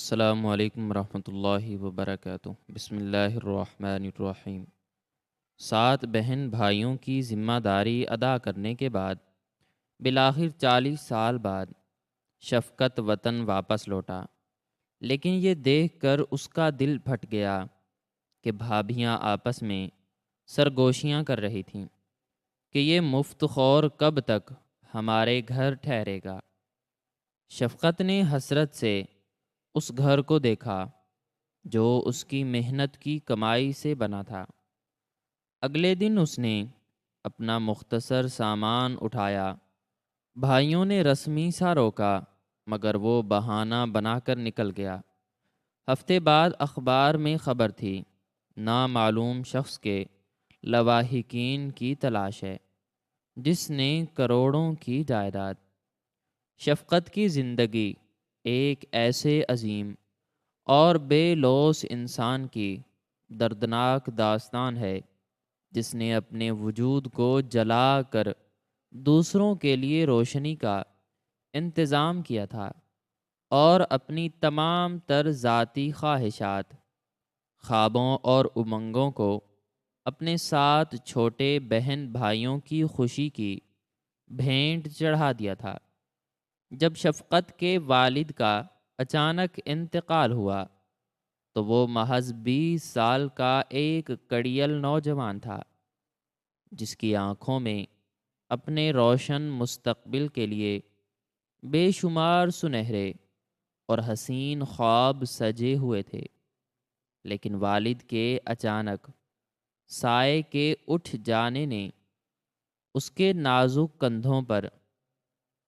السلام علیکم ورحمۃ اللہ وبرکاتہ۔ بسم اللہ الرحمن الرحیم۔ 7 بہن بھائیوں کی ذمہ داری ادا کرنے کے بعد بالآخر 40 سال بعد شفقت وطن واپس لوٹا، لیکن یہ دیکھ کر اس کا دل پھٹ گیا کہ بھابھیاں آپس میں سرگوشیاں کر رہی تھیں کہ یہ مفت خور کب تک ہمارے گھر ٹھہرے گا۔ شفقت نے حسرت سے اس گھر کو دیکھا جو اس کی محنت کی کمائی سے بنا تھا۔ اگلے دن اس نے اپنا مختصر سامان اٹھایا۔ بھائیوں نے رسمی سا روکا، مگر وہ بہانہ بنا کر نکل گیا۔ ہفتے بعد اخبار میں خبر تھی، نامعلوم شخص کے لواحقین کی تلاش ہے جس نے کروڑوں کی جائیداد۔ شفقت کی زندگی ایک ایسے عظیم اور بے لوث انسان کی دردناک داستان ہے جس نے اپنے وجود کو جلا کر دوسروں کے لیے روشنی کا انتظام کیا تھا، اور اپنی تمام تر ذاتی خواہشات، خوابوں اور امنگوں کو اپنے 7 چھوٹے بہن بھائیوں کی خوشی کی بھینٹ چڑھا دیا تھا۔ جب شفقت کے والد کا اچانک انتقال ہوا تو وہ محض 20 سال کا ایک کڑیل نوجوان تھا، جس کی آنکھوں میں اپنے روشن مستقبل کے لیے بے شمار سنہرے اور حسین خواب سجے ہوئے تھے۔ لیکن والد کے اچانک سائے کے اٹھ جانے نے اس کے نازک کندھوں پر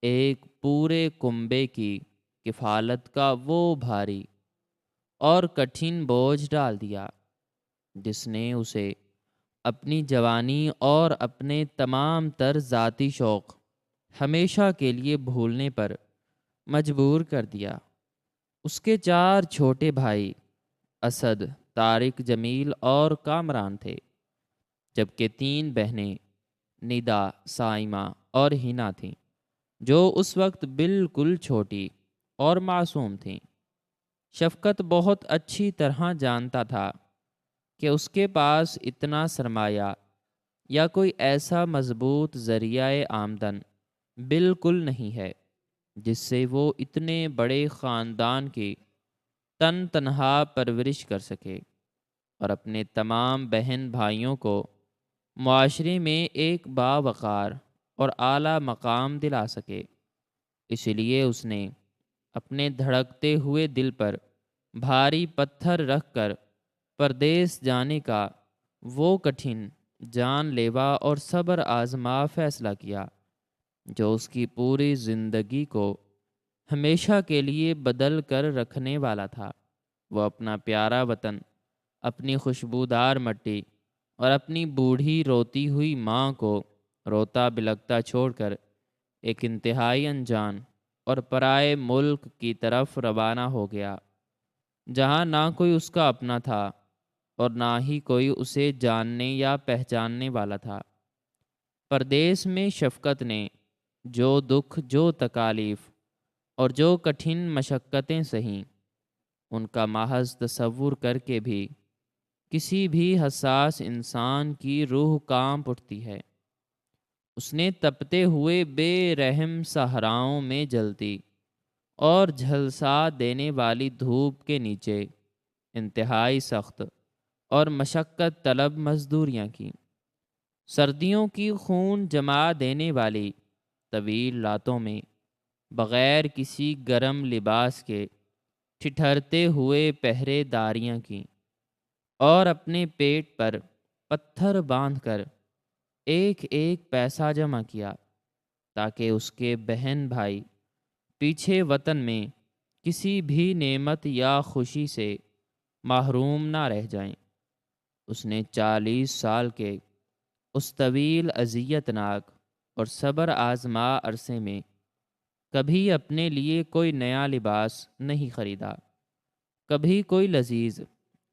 ایک پورے کنبے کی کفالت کا وہ بھاری اور کٹھن بوجھ ڈال دیا جس نے اسے اپنی جوانی اور اپنے تمام تر ذاتی شوق ہمیشہ کے لیے بھولنے پر مجبور کر دیا۔ اس کے 4 چھوٹے بھائی اسد، طارق، جمیل اور کامران تھے، جبکہ 3 بہنیں ندا، سائمہ اور ہنا تھیں، جو اس وقت بالکل چھوٹی اور معصوم تھیں۔ شفقت بہت اچھی طرح جانتا تھا کہ اس کے پاس اتنا سرمایہ یا کوئی ایسا مضبوط ذریعہ آمدن بالکل نہیں ہے جس سے وہ اتنے بڑے خاندان کی تن تنہا پرورش کر سکے اور اپنے تمام بہن بھائیوں کو معاشرے میں ایک باوقار اور اعلیٰ مقام دلا سکے۔ اس لیے اس نے اپنے دھڑکتے ہوئے دل پر بھاری پتھر رکھ کر پردیس جانے کا وہ کٹھن، جان لیوا اور صبر آزما فیصلہ کیا جو اس کی پوری زندگی کو ہمیشہ کے لیے بدل کر رکھنے والا تھا۔ وہ اپنا پیارا وطن، اپنی خوشبودار مٹی اور اپنی بوڑھی روتی ہوئی ماں کو روتا بلکتا چھوڑ کر ایک انتہائی انجان اور پرائے ملک کی طرف روانہ ہو گیا، جہاں نہ کوئی اس کا اپنا تھا اور نہ ہی کوئی اسے جاننے یا پہچاننے والا تھا۔ پردیس میں شفقت نے جو دکھ، جو تکالیف اور جو کٹھن مشقتیں سہیں، ان کا محض تصور کر کے بھی کسی بھی حساس انسان کی روح کانپ اٹھتی ہے۔ اس نے تپتے ہوئے بے رحم صحراؤں میں جلتی اور جھلسا دینے والی دھوپ کے نیچے انتہائی سخت اور مشقت طلب مزدوریاں کی۔ سردیوں کی خون جما دینے والی طویل راتوں میں بغیر کسی گرم لباس کے ٹھٹھرتے ہوئے پہرے داریاں کی، اور اپنے پیٹ پر پتھر باندھ کر ایک ایک پیسہ جمع کیا تاکہ اس کے بہن بھائی پیچھے وطن میں کسی بھی نعمت یا خوشی سے محروم نہ رہ جائیں۔ اس نے 40 سال کے اس طویل اذیت ناک اور صبر آزما عرصے میں کبھی اپنے لیے کوئی نیا لباس نہیں خریدا، کبھی کوئی لذیذ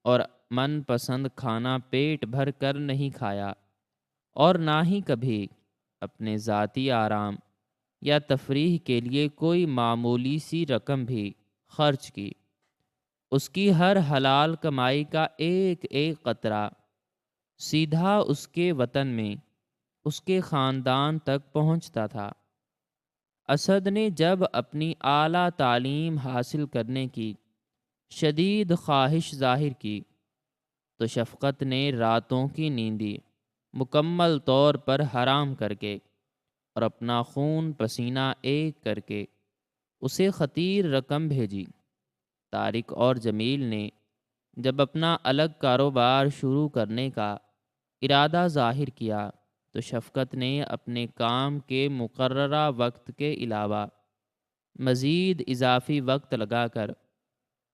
اور من پسند کھانا پیٹ بھر کر نہیں کھایا، اور نہ ہی کبھی اپنے ذاتی آرام یا تفریح کے لیے کوئی معمولی سی رقم بھی خرچ کی۔ اس کی ہر حلال کمائی کا ایک ایک قطرہ سیدھا اس کے وطن میں اس کے خاندان تک پہنچتا تھا۔ اسد نے جب اپنی اعلیٰ تعلیم حاصل کرنے کی شدید خواہش ظاہر کی تو شفقت نے راتوں کی نیندی مکمل طور پر حرام کر کے اور اپنا خون پسینہ ایک کر کے اسے خطیر رقم بھیجی۔ طارق اور جمیل نے جب اپنا الگ کاروبار شروع کرنے کا ارادہ ظاہر کیا تو شفقت نے اپنے کام کے مقررہ وقت کے علاوہ مزید اضافی وقت لگا کر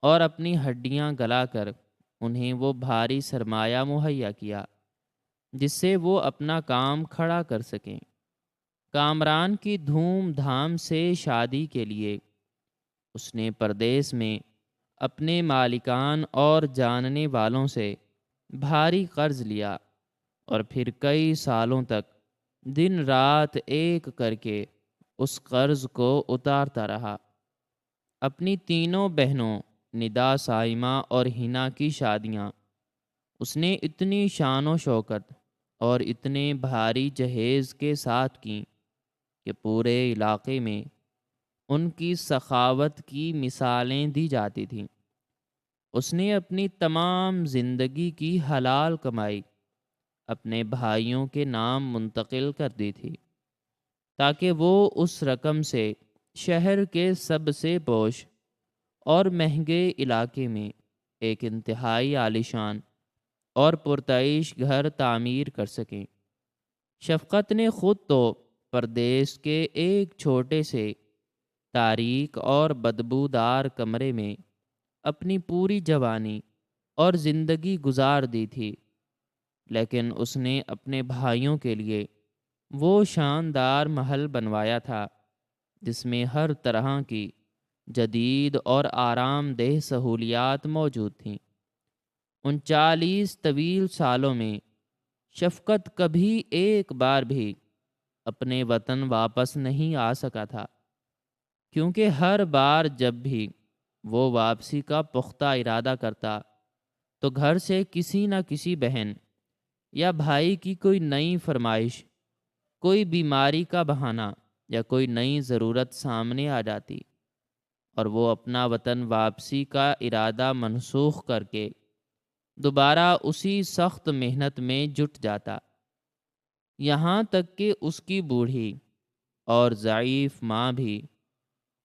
اور اپنی ہڈیاں گلا کر انہیں وہ بھاری سرمایہ مہیا کیا جس سے وہ اپنا کام کھڑا کر سکیں۔ کامران کی دھوم دھام سے شادی کے لیے اس نے پردیس میں اپنے مالکان اور جاننے والوں سے بھاری قرض لیا اور پھر کئی سالوں تک دن رات ایک کر کے اس قرض کو اتارتا رہا۔ اپنی تینوں بہنوں ندا، سائمہ اور ہنا کی شادیاں اس نے اتنی شان و شوکت اور اتنے بھاری جہیز کے ساتھ کیں کہ پورے علاقے میں ان کی سخاوت کی مثالیں دی جاتی تھیں۔ اس نے اپنی تمام زندگی کی حلال کمائی اپنے بھائیوں کے نام منتقل کر دی تھی تاکہ وہ اس رقم سے شہر کے سب سے پوش اور مہنگے علاقے میں ایک انتہائی عالیشان اور پرتعیش گھر تعمیر کر سکیں۔ شفقت نے خود تو پردیس کے ایک چھوٹے سے تاریک اور بدبودار کمرے میں اپنی پوری جوانی اور زندگی گزار دی تھی، لیکن اس نے اپنے بھائیوں کے لیے وہ شاندار محل بنوایا تھا جس میں ہر طرح کی جدید اور آرام دہ سہولیات موجود تھیں۔ ان 40 طویل سالوں میں شفقت کبھی ایک بار بھی اپنے وطن واپس نہیں آ سکا تھا، کیونکہ ہر بار جب بھی وہ واپسی کا پختہ ارادہ کرتا تو گھر سے کسی نہ کسی بہن یا بھائی کی کوئی نئی فرمائش، کوئی بیماری کا بہانہ یا کوئی نئی ضرورت سامنے آ جاتی اور وہ اپنا وطن واپسی کا ارادہ منسوخ کر کے دوبارہ اسی سخت محنت میں جٹ جاتا، یہاں تک کہ اس کی بوڑھی اور ضعیف ماں بھی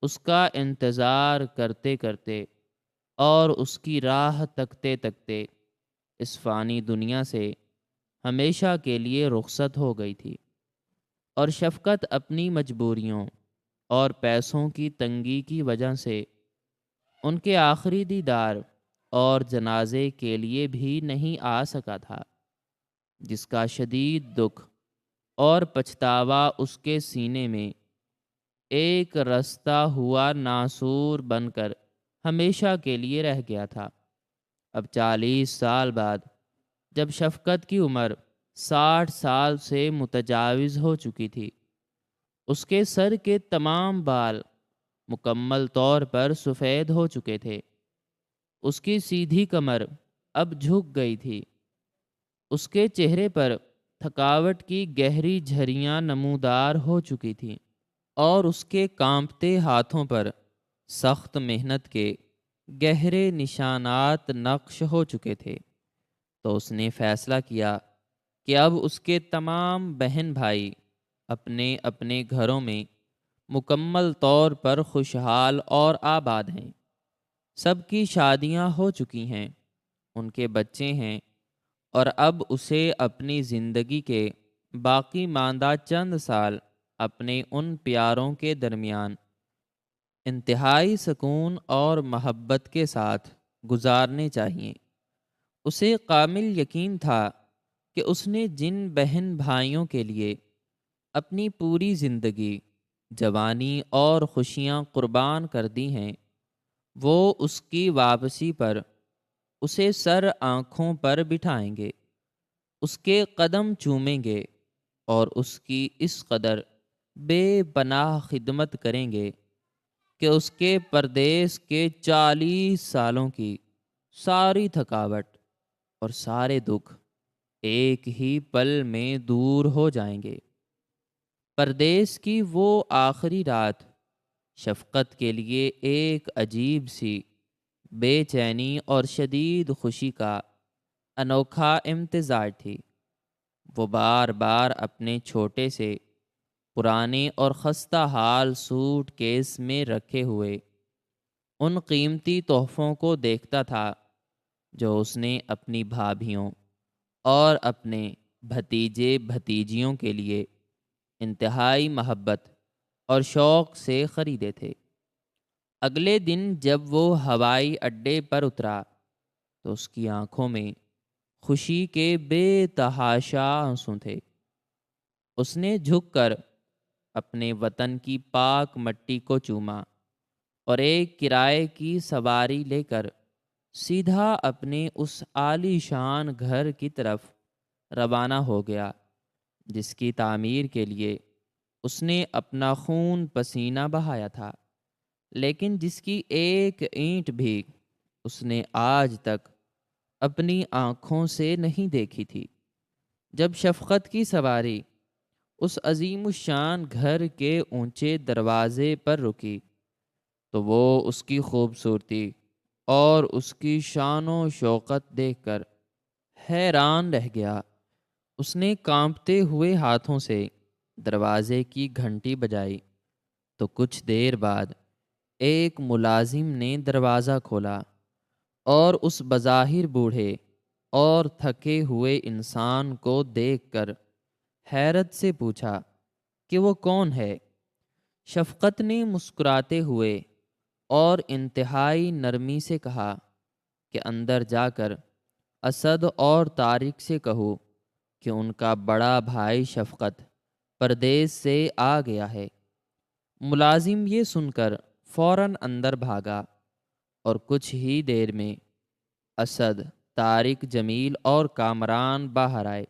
اس کا انتظار کرتے کرتے اور اس کی راہ تکتے تکتے اس فانی دنیا سے ہمیشہ کے لیے رخصت ہو گئی تھی، اور شفقت اپنی مجبوریوں اور پیسوں کی تنگی کی وجہ سے ان کے آخری دیدار اور جنازے کے لیے بھی نہیں آ سکا تھا، جس کا شدید دکھ اور پچھتاوا اس کے سینے میں ایک رستا ہوا ناسور بن کر ہمیشہ کے لیے رہ گیا تھا۔ اب 40 سال بعد جب شفقت کی عمر 60 سال سے متجاوز ہو چکی تھی، اس کے سر کے تمام بال مکمل طور پر سفید ہو چکے تھے، اس کی سیدھی کمر اب جھک گئی تھی، اس کے چہرے پر تھکاوٹ کی گہری جھریاں نمودار ہو چکی تھیں اور اس کے کانپتے ہاتھوں پر سخت محنت کے گہرے نشانات نقش ہو چکے تھے۔ تو اس نے فیصلہ کیا کہ اب اس کے تمام بہن بھائی اپنے اپنے گھروں میں مکمل طور پر خوشحال اور آباد ہیں، سب کی شادیاں ہو چکی ہیں، ان کے بچے ہیں، اور اب اسے اپنی زندگی کے باقی ماندہ چند سال اپنے ان پیاروں کے درمیان انتہائی سکون اور محبت کے ساتھ گزارنے چاہیے۔ اسے کامل یقین تھا کہ اس نے جن بہن بھائیوں کے لیے اپنی پوری زندگی، جوانی اور خوشیاں قربان کر دی ہیں، وہ اس کی واپسی پر اسے سر آنکھوں پر بٹھائیں گے، اس کے قدم چومیں گے اور اس کی اس قدر بے پناہ خدمت کریں گے کہ اس کے پردیس کے 40 سالوں کی ساری تھکاوٹ اور سارے دکھ ایک ہی پل میں دور ہو جائیں گے۔ پردیس کی وہ آخری رات شفقت کے لیے ایک عجیب سی بے چینی اور شدید خوشی کا انوکھا امتزاج تھی۔ وہ بار بار اپنے چھوٹے سے پرانے اور خستہ حال سوٹ کیس میں رکھے ہوئے ان قیمتی تحفوں کو دیکھتا تھا جو اس نے اپنی بھابھیوں اور اپنے بھتیجے بھتیجیوں کے لیے انتہائی محبت اور شوق سے خریدے تھے۔ اگلے دن جب وہ ہوائی اڈے پر اترا تو اس کی آنکھوں میں خوشی کے بے تحاشا آنسو تھے۔ اس نے جھک کر اپنے وطن کی پاک مٹی کو چوما اور ایک کرائے کی سواری لے کر سیدھا اپنے اس عالی شان گھر کی طرف روانہ ہو گیا جس کی تعمیر کے لیے اس نے اپنا خون پسینہ بہایا تھا، لیکن جس کی ایک اینٹ بھی اس نے آج تک اپنی آنکھوں سے نہیں دیکھی تھی۔ جب شفقت کی سواری اس عظیم الشان گھر کے اونچے دروازے پر رکی تو وہ اس کی خوبصورتی اور اس کی شان و شوکت دیکھ کر حیران رہ گیا۔ اس نے کانپتے ہوئے ہاتھوں سے دروازے کی گھنٹی بجائی تو کچھ دیر بعد ایک ملازم نے دروازہ کھولا اور اس بظاہر بوڑھے اور تھکے ہوئے انسان کو دیکھ کر حیرت سے پوچھا کہ وہ کون ہے۔ شفقت نے مسکراتے ہوئے اور انتہائی نرمی سے کہا کہ اندر جا کر اسد اور طارق سے کہو کہ ان کا بڑا بھائی شفقت پردیس سے آ گیا ہے۔ ملازم یہ سن کر فوراً اندر بھاگا اور کچھ ہی دیر میں اسد، طارق، جمیل اور کامران باہر آئے۔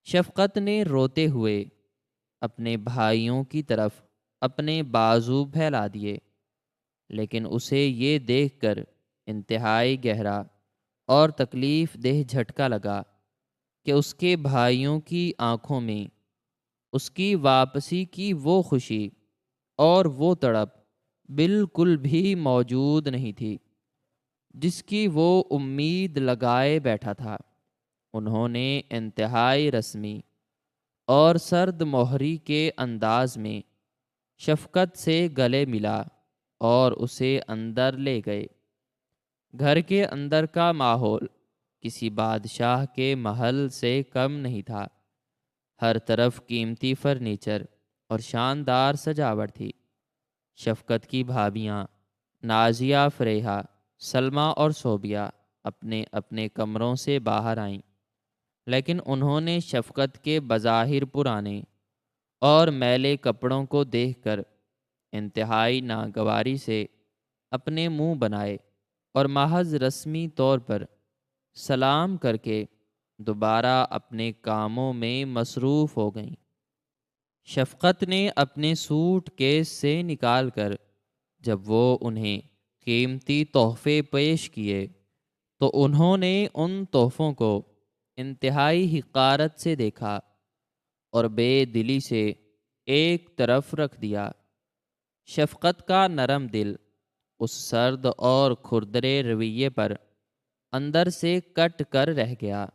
شفقت نے روتے ہوئے اپنے بھائیوں کی طرف اپنے بازو پھیلا دیے، لیکن اسے یہ دیکھ کر انتہائی گہرا اور تکلیف دہ جھٹکا لگا کہ اس کے بھائیوں کی آنکھوں میں اس کی واپسی کی وہ خوشی اور وہ تڑپ بالکل بھی موجود نہیں تھی جس کی وہ امید لگائے بیٹھا تھا۔ انہوں نے انتہائی رسمی اور سرد مہری کے انداز میں شفقت سے گلے ملا اور اسے اندر لے گئے۔ گھر کے اندر کا ماحول کسی بادشاہ کے محل سے کم نہیں تھا۔ ہر طرف قیمتی فرنیچر اور شاندار سجاوٹ تھی۔ شفقت کی بھابیاں نازیہ، فریحہ، سلمیٰ اور صوبیہ اپنے اپنے کمروں سے باہر آئیں، لیکن انہوں نے شفقت کے بظاہر پرانے اور میلے کپڑوں کو دیکھ کر انتہائی ناگواری سے اپنے منہ بنائے اور محض رسمی طور پر سلام کر کے دوبارہ اپنے کاموں میں مصروف ہو گئیں۔ شفقت نے اپنے سوٹ کیس سے نکال کر جب وہ انہیں قیمتی تحفے پیش کیے تو انہوں نے ان تحفوں کو انتہائی حقارت سے دیکھا اور بے دلی سے ایک طرف رکھ دیا۔ شفقت کا نرم دل اس سرد اور کھردرے رویے پر اندر سے کٹ کر رہ گیا،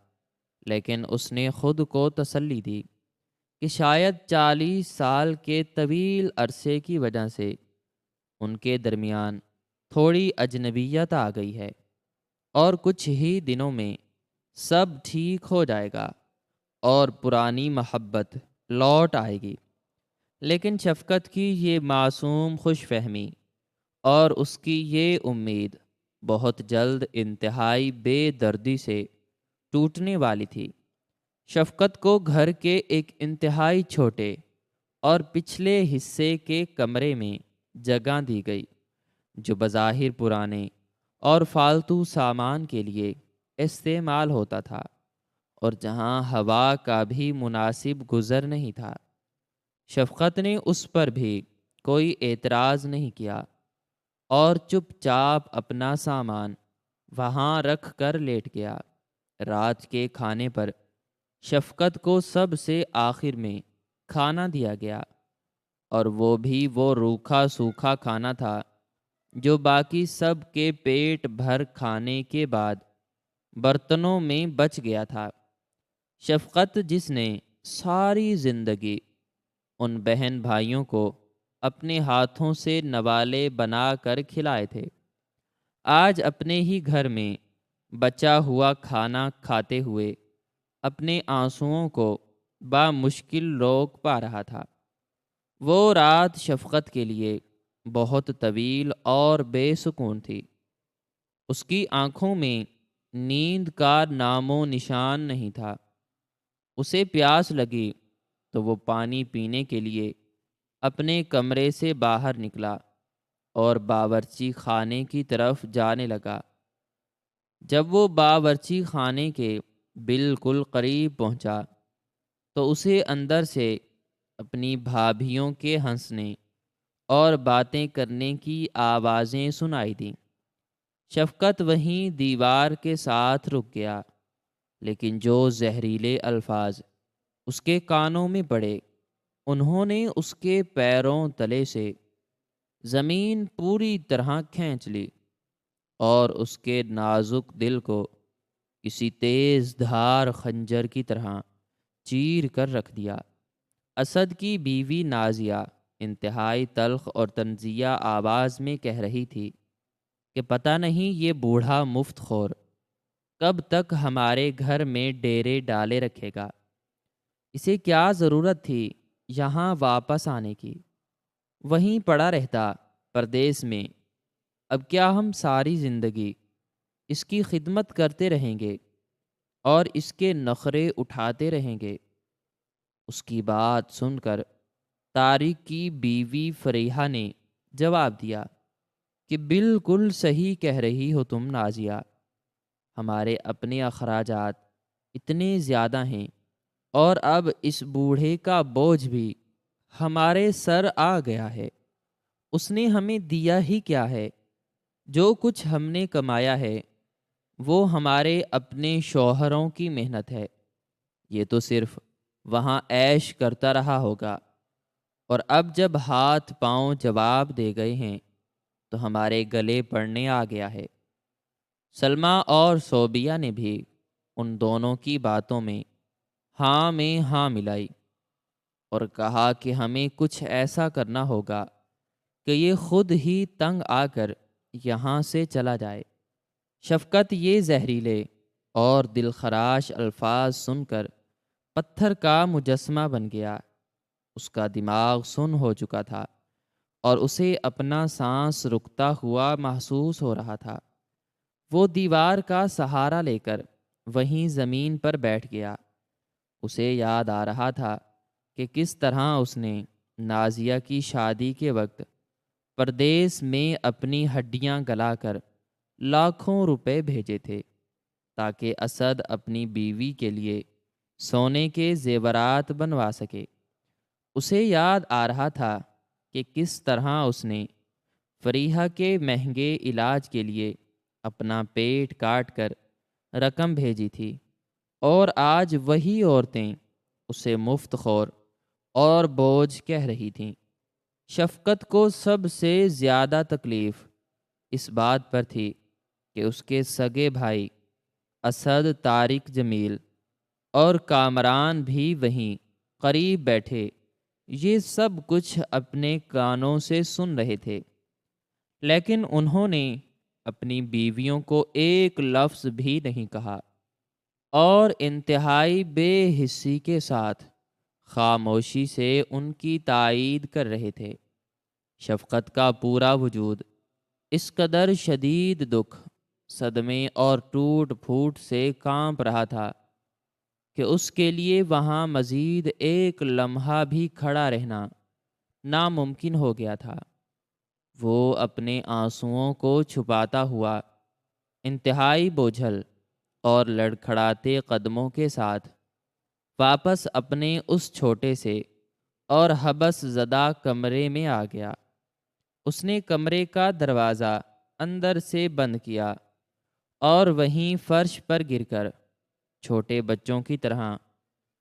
لیکن اس نے خود کو تسلی دی کہ شاید 40 سال کے طویل عرصے کی وجہ سے ان کے درمیان تھوڑی اجنبیت آ گئی ہے اور کچھ ہی دنوں میں سب ٹھیک ہو جائے گا اور پرانی محبت لوٹ آئے گی۔ لیکن شفقت کی یہ معصوم خوش فہمی اور اس کی یہ امید بہت جلد انتہائی بے دردی سے ٹوٹنے والی تھی۔ شفقت کو گھر کے ایک انتہائی چھوٹے اور پچھلے حصے کے کمرے میں جگہ دی گئی جو بظاہر پرانے اور فالتو سامان کے لیے استعمال ہوتا تھا اور جہاں ہوا کا بھی مناسب گزر نہیں تھا۔ شفقت نے اس پر بھی کوئی اعتراض نہیں کیا اور چپ چاپ اپنا سامان وہاں رکھ کر لیٹ گیا۔ رات کے کھانے پر شفقت کو سب سے آخر میں کھانا دیا گیا، اور وہ بھی وہ روکھا سوکھا کھانا تھا جو باقی سب کے پیٹ بھر کھانے کے بعد برتنوں میں بچ گیا تھا۔ شفقت جس نے ساری زندگی ان بہن بھائیوں کو اپنے ہاتھوں سے نوالے بنا کر کھلائے تھے، آج اپنے ہی گھر میں بچا ہوا کھانا کھاتے ہوئے اپنے آنسوؤں کو بامشکل روک پا رہا تھا۔ وہ رات شفقت کے لیے بہت طویل اور بے سکون تھی۔ اس کی آنکھوں میں نیند کا نام و نشان نہیں تھا۔ اسے پیاس لگی تو وہ پانی پینے کے لیے اپنے کمرے سے باہر نکلا اور باورچی خانے کی طرف جانے لگا۔ جب وہ باورچی خانے کے بالکل قریب پہنچا تو اسے اندر سے اپنی بھابھیوں کے ہنسنے اور باتیں کرنے کی آوازیں سنائی دیں۔ شفقت وہیں دیوار کے ساتھ رک گیا، لیکن جو زہریلے الفاظ اس کے کانوں میں پڑے انہوں نے اس کے پیروں تلے سے زمین پوری طرح کھینچ لی اور اس کے نازک دل کو کسی تیز دھار خنجر کی طرح چیر کر رکھ دیا۔ اسد کی بیوی نازیہ انتہائی تلخ اور طنزیہ آواز میں کہہ رہی تھی کہ پتہ نہیں یہ بوڑھا مفت خور کب تک ہمارے گھر میں ڈیرے ڈالے رکھے گا۔ اسے کیا ضرورت تھی یہاں واپس آنے کی؟ وہیں پڑا رہتا پردیس میں۔ اب کیا ہم ساری زندگی اس کی خدمت کرتے رہیں گے اور اس کے نخرے اٹھاتے رہیں گے؟ اس کی بات سن کر طارق کی بیوی فریحہ نے جواب دیا کہ بالکل صحیح کہہ رہی ہو تم نازیہ، ہمارے اپنے اخراجات اتنے زیادہ ہیں اور اب اس بوڑھے کا بوجھ بھی ہمارے سر آ گیا ہے۔ اس نے ہمیں دیا ہی کیا ہے؟ جو کچھ ہم نے کمایا ہے وہ ہمارے اپنے شوہروں کی محنت ہے۔ یہ تو صرف وہاں عیش کرتا رہا ہوگا، اور اب جب ہاتھ پاؤں جواب دے گئے ہیں تو ہمارے گلے پڑنے آ گیا ہے۔ سلمیٰ اور صوبیہ نے بھی ان دونوں کی باتوں میں ہاں ملائی اور کہا کہ ہمیں کچھ ایسا کرنا ہوگا کہ یہ خود ہی تنگ آ کر یہاں سے چلا جائے۔ شفقت یہ زہریلے اور دلخراش الفاظ سن کر پتھر کا مجسمہ بن گیا۔ اس کا دماغ سن ہو چکا تھا اور اسے اپنا سانس رکتا ہوا محسوس ہو رہا تھا۔ وہ دیوار کا سہارا لے کر وہیں زمین پر بیٹھ گیا۔ اسے یاد آ رہا تھا کہ کس طرح اس نے نازیہ کی شادی کے وقت پردیس میں اپنی ہڈیاں گلا کر لاکھوں روپے بھیجے تھے تاکہ اسد اپنی بیوی کے لیے سونے کے زیورات بنوا سکے۔ اسے یاد آ رہا تھا کہ کس طرح اس نے فریحہ کے مہنگے علاج کے لیے اپنا پیٹ کاٹ کر رقم بھیجی تھی، اور آج وہی عورتیں اسے مفت خور اور بوجھ کہہ رہی تھیں۔ شفقت کو سب سے زیادہ تکلیف اس بات پر تھی کہ اس کے سگے بھائی اسد، طارق جمیل اور کامران بھی وہیں قریب بیٹھے یہ سب کچھ اپنے کانوں سے سن رہے تھے، لیکن انہوں نے اپنی بیویوں کو ایک لفظ بھی نہیں کہا اور انتہائی بے حسی کے ساتھ خاموشی سے ان کی تائید کر رہے تھے۔ شفقت کا پورا وجود اس قدر شدید دکھ، صدمے اور ٹوٹ پھوٹ سے کانپ رہا تھا کہ اس کے لیے وہاں مزید ایک لمحہ بھی کھڑا رہنا ناممکن ہو گیا تھا۔ وہ اپنے آنسوؤں کو چھپاتا ہوا انتہائی بوجھل اور لڑکھڑاتے قدموں کے ساتھ واپس اپنے اس چھوٹے سے اور حبس زدہ کمرے میں آ گیا۔ اس نے کمرے کا دروازہ اندر سے بند کیا اور وہیں فرش پر گر کر چھوٹے بچوں کی طرح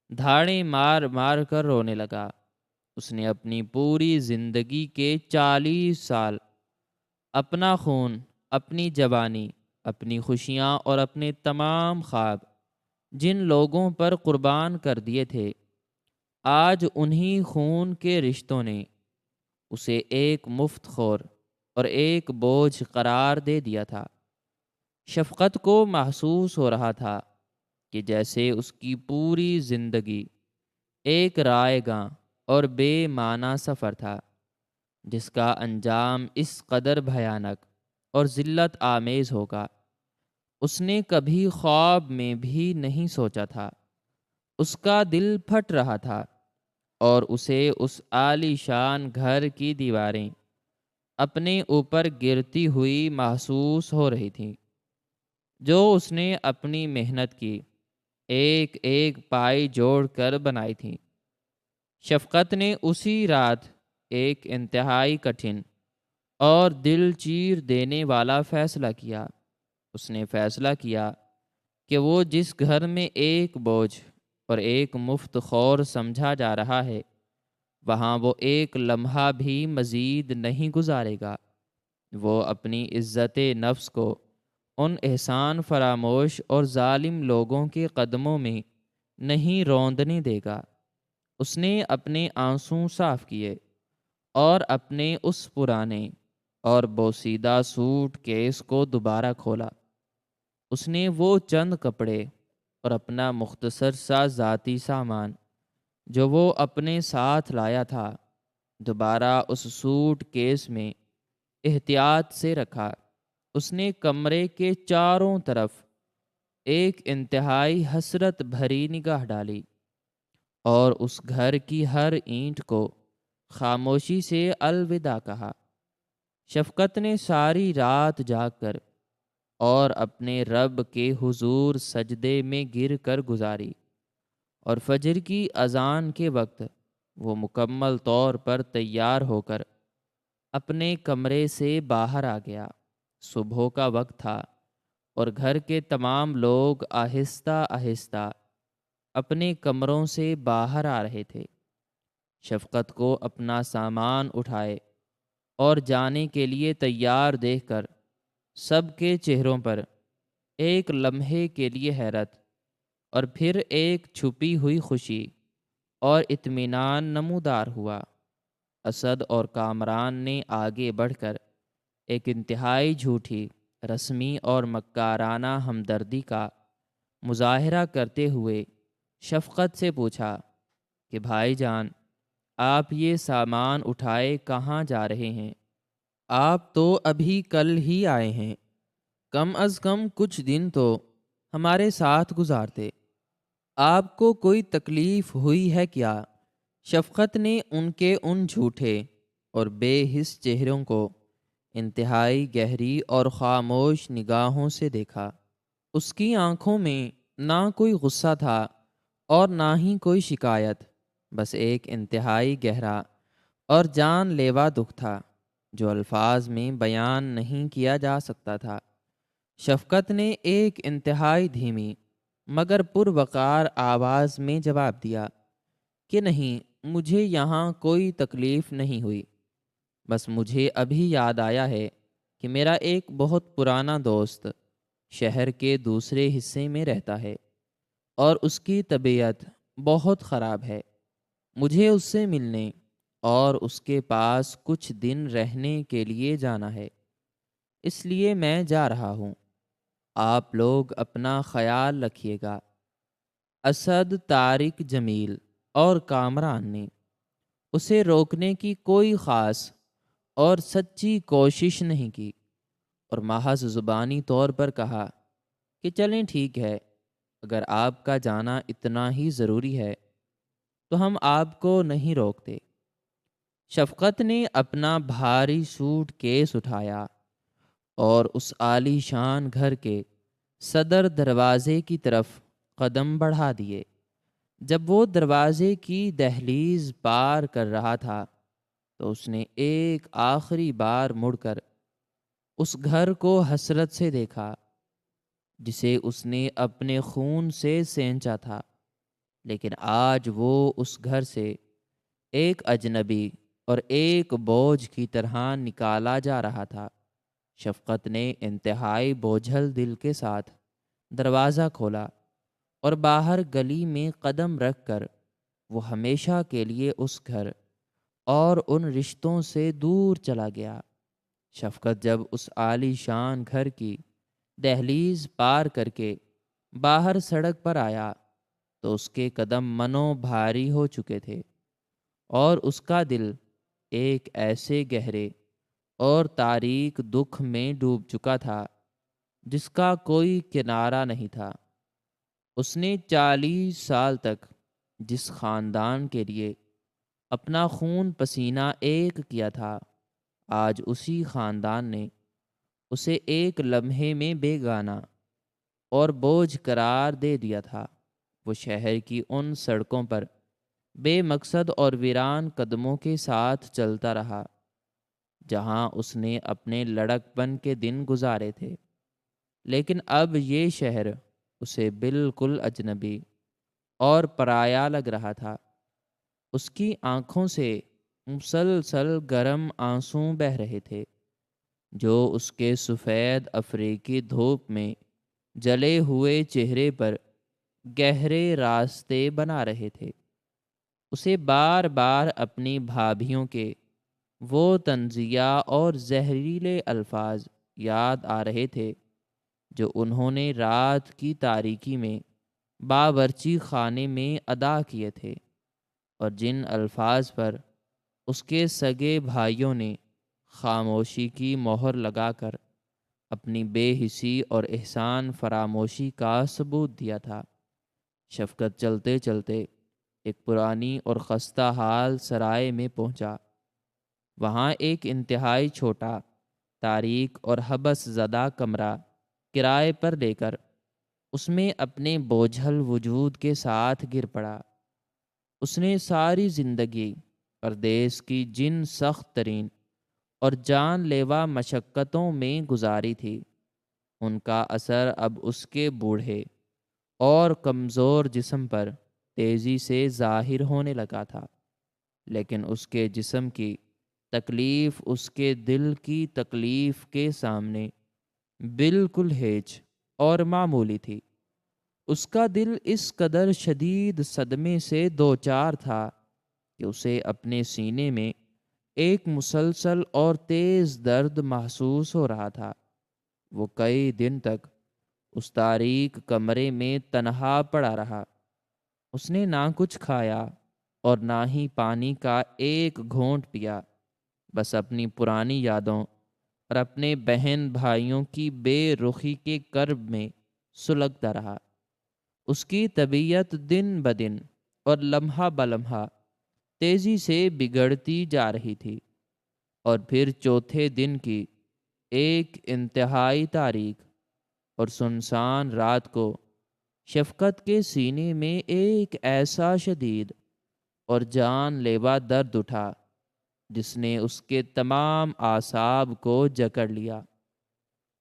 دھاڑیں مار مار کر رونے لگا۔ اس نے اپنی پوری زندگی کے 40 سال اپنا خون، اپنی جوانی، اپنی خوشیاں اور اپنے تمام خواب جن لوگوں پر قربان کر دیے تھے، آج انہی خون کے رشتوں نے اسے ایک مفت خور اور ایک بوجھ قرار دے دیا تھا۔ شفقت کو محسوس ہو رہا تھا کہ جیسے اس کی پوری زندگی ایک رائے گاں اور بے معنی سفر تھا، جس کا انجام اس قدر بھیانک اور ذلت آمیز ہوگا، اس نے کبھی خواب میں بھی نہیں سوچا تھا۔ اس کا دل پھٹ رہا تھا اور اسے اس عالی شان گھر کی دیواریں اپنے اوپر گرتی ہوئی محسوس ہو رہی تھیں، جو اس نے اپنی محنت کی ایک ایک پائی جوڑ کر بنائی تھی۔ شفقت نے اسی رات ایک انتہائی کٹھن اور دل چیر دینے والا فیصلہ کیا۔ اس نے فیصلہ کیا کہ وہ جس گھر میں ایک بوجھ اور ایک مفت خور سمجھا جا رہا ہے، وہاں وہ ایک لمحہ بھی مزید نہیں گزارے گا۔ وہ اپنی عزت نفس کو ان احسان فراموش اور ظالم لوگوں کے قدموں میں نہیں روندنے دے گا۔ اس نے اپنے آنسو صاف کیے اور اپنے اس پرانے اور بوسیدہ سوٹ کیس کو دوبارہ کھولا۔ اس نے وہ چند کپڑے اور اپنا مختصر سا ذاتی سامان جو وہ اپنے ساتھ لایا تھا دوبارہ اس سوٹ کیس میں احتیاط سے رکھا۔ اس نے کمرے کے چاروں طرف ایک انتہائی حسرت بھری نگاہ ڈالی اور اس گھر کی ہر اینٹ کو خاموشی سے الوداع کہا۔ شفقت نے ساری رات جاگ کر اور اپنے رب کے حضور سجدے میں گر کر گزاری، اور فجر کی اذان کے وقت وہ مکمل طور پر تیار ہو کر اپنے کمرے سے باہر آ گیا۔ صبح کا وقت تھا اور گھر کے تمام لوگ آہستہ آہستہ اپنے کمروں سے باہر آ رہے تھے۔ شفقت کو اپنا سامان اٹھائے اور جانے کے لیے تیار دیکھ کر سب کے چہروں پر ایک لمحے کے لیے حیرت اور پھر ایک چھپی ہوئی خوشی اور اطمینان نمودار ہوا۔ اسد اور کامران نے آگے بڑھ کر ایک انتہائی جھوٹی، رسمی اور مکارانہ ہمدردی کا مظاہرہ کرتے ہوئے شفقت سے پوچھا کہ بھائی جان، آپ یہ سامان اٹھائے کہاں جا رہے ہیں؟ آپ تو ابھی کل ہی آئے ہیں، کم از کم کچھ دن تو ہمارے ساتھ گزارتے۔ آپ کو کوئی تکلیف ہوئی ہے کیا؟ شفقت نے ان کے ان جھوٹے اور بے حس چہروں کو انتہائی گہری اور خاموش نگاہوں سے دیکھا۔ اس کی آنکھوں میں نہ کوئی غصہ تھا اور نہ ہی کوئی شکایت، بس ایک انتہائی گہرا اور جان لیوا دکھ تھا جو الفاظ میں بیان نہیں کیا جا سکتا تھا۔ شفقت نے ایک انتہائی دھیمی مگر پروقار آواز میں جواب دیا کہ نہیں، مجھے یہاں کوئی تکلیف نہیں ہوئی، بس مجھے ابھی یاد آیا ہے کہ میرا ایک بہت پرانا دوست شہر کے دوسرے حصے میں رہتا ہے اور اس کی طبیعت بہت خراب ہے۔ مجھے اس سے ملنے اور اس کے پاس کچھ دن رہنے کے لیے جانا ہے، اس لیے میں جا رہا ہوں۔ آپ لوگ اپنا خیال رکھیے گا۔ اسد، طارق، جمیل اور کامران نے اسے روکنے کی کوئی خاص اور سچی کوشش نہیں کی اور محض زبانی طور پر کہا کہ چلیں ٹھیک ہے، اگر آپ کا جانا اتنا ہی ضروری ہے تو ہم آپ کو نہیں روکتے۔ شفقت نے اپنا بھاری سوٹ کیس اٹھایا اور اس عالی شان گھر کے صدر دروازے کی طرف قدم بڑھا دیے۔ جب وہ دروازے کی دہلیز پار کر رہا تھا تو اس نے ایک آخری بار مڑ کر اس گھر کو حسرت سے دیکھا جسے اس نے اپنے خون سے سینچا تھا، لیکن آج وہ اس گھر سے ایک اجنبی اور ایک بوجھ کی طرح نکالا جا رہا تھا۔ شفقت نے انتہائی بوجھل دل کے ساتھ دروازہ کھولا اور باہر گلی میں قدم رکھ کر وہ ہمیشہ کے لیے اس گھر اور ان رشتوں سے دور چلا گیا۔ شفقت جب اس عالی شان گھر کی دہلیز پار کر کے باہر سڑک پر آیا تو اس کے قدم منو بھاری ہو چکے تھے، اور اس کا دل ایک ایسے گہرے اور تاریک دکھ میں ڈوب چکا تھا جس کا کوئی کنارہ نہیں تھا۔ اس نے 40 سال تک جس خاندان کے لیے اپنا خون پسینہ ایک کیا تھا، آج اسی خاندان نے اسے ایک لمحے میں بیگانہ اور بوجھ قرار دے دیا تھا۔ وہ شہر کی ان سڑکوں پر بے مقصد اور ویران قدموں کے ساتھ چلتا رہا جہاں اس نے اپنے لڑکپن کے دن گزارے تھے، لیکن اب یہ شہر اسے بالکل اجنبی اور پرایا لگ رہا تھا۔ اس کی آنکھوں سے مسلسل گرم آنسو بہہ رہے تھے جو اس کے سفید افریقی دھوپ میں جلے ہوئے چہرے پر گہرے راستے بنا رہے تھے۔ اسے بار بار اپنی بھابھیوں کے وہ طنزیہ اور زہریلے الفاظ یاد آ رہے تھے جو انہوں نے رات کی تاریکی میں باورچی خانے میں ادا کیے تھے، اور جن الفاظ پر اس کے سگے بھائیوں نے خاموشی کی مہر لگا کر اپنی بے حسی اور احسان فراموشی کا ثبوت دیا تھا۔ شفقت چلتے چلتے ایک پرانی اور خستہ حال سرائے میں پہنچا۔ وہاں ایک انتہائی چھوٹا، تاریک اور حبس زدہ کمرہ کرائے پر لے کر اس میں اپنے بوجھل وجود کے ساتھ گر پڑا۔ اس نے ساری زندگی پردیس کی جن سخت ترین اور جان لیوا مشقتوں میں گزاری تھی، ان کا اثر اب اس کے بوڑھے اور کمزور جسم پر تیزی سے ظاہر ہونے لگا تھا، لیکن اس کے جسم کی تکلیف اس کے دل کی تکلیف کے سامنے بالکل ہیچ اور معمولی تھی۔ اس کا دل اس قدر شدید صدمے سے دوچار تھا کہ اسے اپنے سینے میں ایک مسلسل اور تیز درد محسوس ہو رہا تھا۔ وہ کئی دن تک اس تاریک کمرے میں تنہا پڑا رہا۔ اس نے نہ کچھ کھایا اور نہ ہی پانی کا ایک گھونٹ پیا، بس اپنی پرانی یادوں اور اپنے بہن بھائیوں کی بے رخی کے کرب میں سلگتا رہا۔ اس کی طبیعت دن بدن اور لمحہ بلمحہ تیزی سے بگڑتی جا رہی تھی، اور پھر چوتھے دن کی ایک انتہائی تاریک اور سنسان رات کو شفقت کے سینے میں ایک ایسا شدید اور جان لیوا درد اٹھا جس نے اس کے تمام اعصاب کو جکڑ لیا۔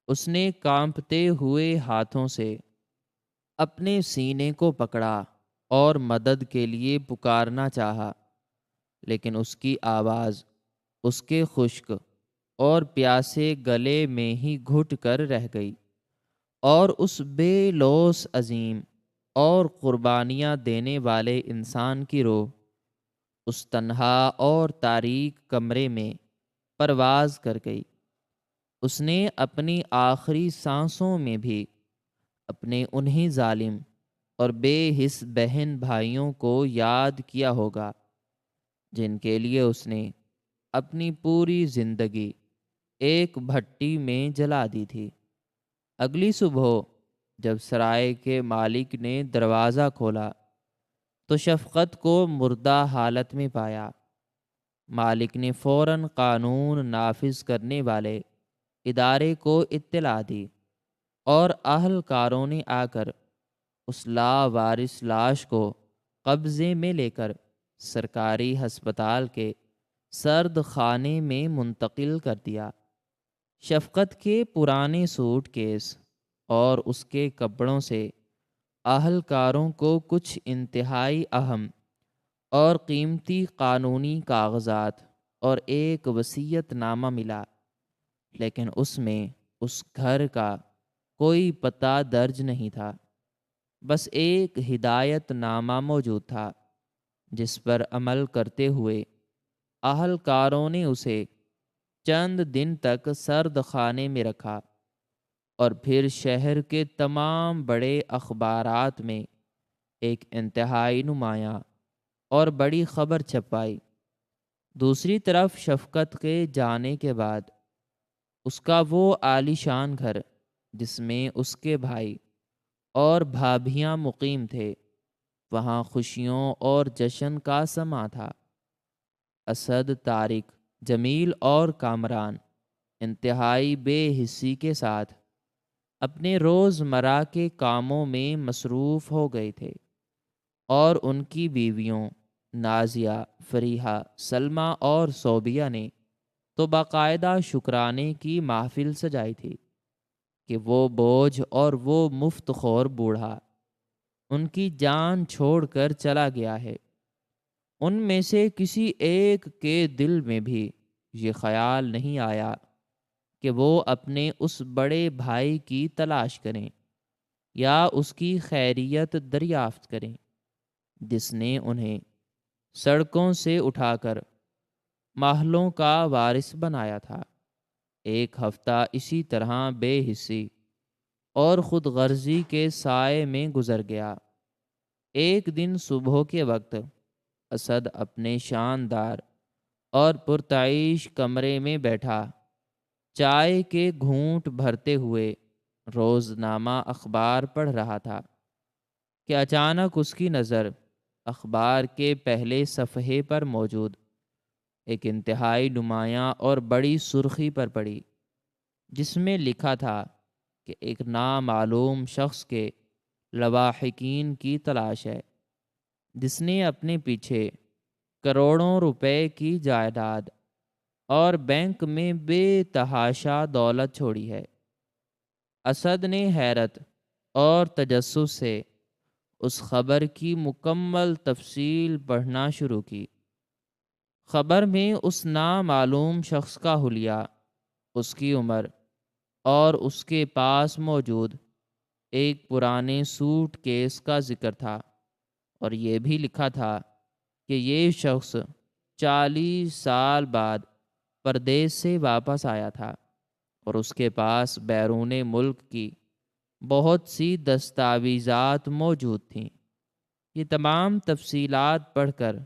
اس نے کانپتے ہوئے ہاتھوں سے اپنے سینے کو پکڑا اور مدد کے لیے پکارنا چاہا، لیکن اس کی آواز اس کے خشک اور پیاسے گلے میں ہی گھٹ کر رہ گئی، اور اس بے لوث عظیم اور قربانیاں دینے والے انسان کی روح اس تنہا اور تاریک کمرے میں پرواز کر گئی۔ اس نے اپنی آخری سانسوں میں بھی اپنے انہی ظالم اور بے حس بہن بھائیوں کو یاد کیا ہوگا جن کے لیے اس نے اپنی پوری زندگی ایک بھٹی میں جلا دی تھی۔ اگلی صبح جب سرائے کے مالک نے دروازہ کھولا تو شفقت کو مردہ حالت میں پایا۔ مالک نے فوراً قانون نافذ کرنے والے ادارے کو اطلاع دی، اور اہلکاروں نے آ کر اس لاوارث لاش کو قبضے میں لے کر سرکاری ہسپتال کے سرد خانے میں منتقل کر دیا۔ شفقت کے پرانے سوٹ کیس اور اس کے کپڑوں سے اہلکاروں کو کچھ انتہائی اہم اور قیمتی قانونی کاغذات اور ایک وصیت نامہ ملا، لیکن اس میں اس گھر کا کوئی پتہ درج نہیں تھا۔ بس ایک ہدایت نامہ موجود تھا جس پر عمل کرتے ہوئے اہلکاروں نے اسے چند دن تک سرد خانے میں رکھا اور پھر شہر کے تمام بڑے اخبارات میں ایک انتہائی نمایاں اور بڑی خبر چھپائی۔ دوسری طرف شفقت کے جانے کے بعد اس کا وہ عالی شان گھر جس میں اس کے بھائی اور بھابھیاں مقیم تھے، وہاں خوشیوں اور جشن کا سماں تھا۔ اسد، طارق، جمیل اور کامران انتہائی بے حسی کے ساتھ اپنے روزمرہ کے کاموں میں مصروف ہو گئے تھے، اور ان کی بیویوں نازیہ، فریحہ، سلمیٰ اور صوبیہ نے تو باقاعدہ شکرانے کی محفل سجائی تھی کہ وہ بوجھ اور وہ مفت خور بوڑھا ان کی جان چھوڑ کر چلا گیا ہے۔ ان میں سے کسی ایک کے دل میں بھی یہ خیال نہیں آیا کہ وہ اپنے اس بڑے بھائی کی تلاش کریں یا اس کی خیریت دریافت کریں جس نے انہیں سڑکوں سے اٹھا کر محلوں کا وارث بنایا تھا۔ ایک ہفتہ اسی طرح بے حسی اور خود غرضی کے سائے میں گزر گیا۔ ایک دن صبح کے وقت اسد اپنے شاندار اور پرتعیش کمرے میں بیٹھا چائے کے گھونٹ بھرتے ہوئے روزنامہ اخبار پڑھ رہا تھا کہ اچانک اس کی نظر اخبار کے پہلے صفحے پر موجود ایک انتہائی نمایاں اور بڑی سرخی پر پڑی، جس میں لکھا تھا کہ ایک نامعلوم شخص کے لواحقین کی تلاش ہے جس نے اپنے پیچھے کروڑوں روپے کی جائیداد اور بینک میں بے تحاشا دولت چھوڑی ہے۔ اسد نے حیرت اور تجسس سے اس خبر کی مکمل تفصیل پڑھنا شروع کی۔ خبر میں اس نامعلوم شخص کا حلیہ، اس کی عمر اور اس کے پاس موجود ایک پرانے سوٹ کیس کا ذکر تھا، اور یہ بھی لکھا تھا کہ یہ شخص 40 سال بعد پردیس سے واپس آیا تھا اور اس کے پاس بیرون ملک کی بہت سی دستاویزات موجود تھیں۔ یہ تمام تفصیلات پڑھ کر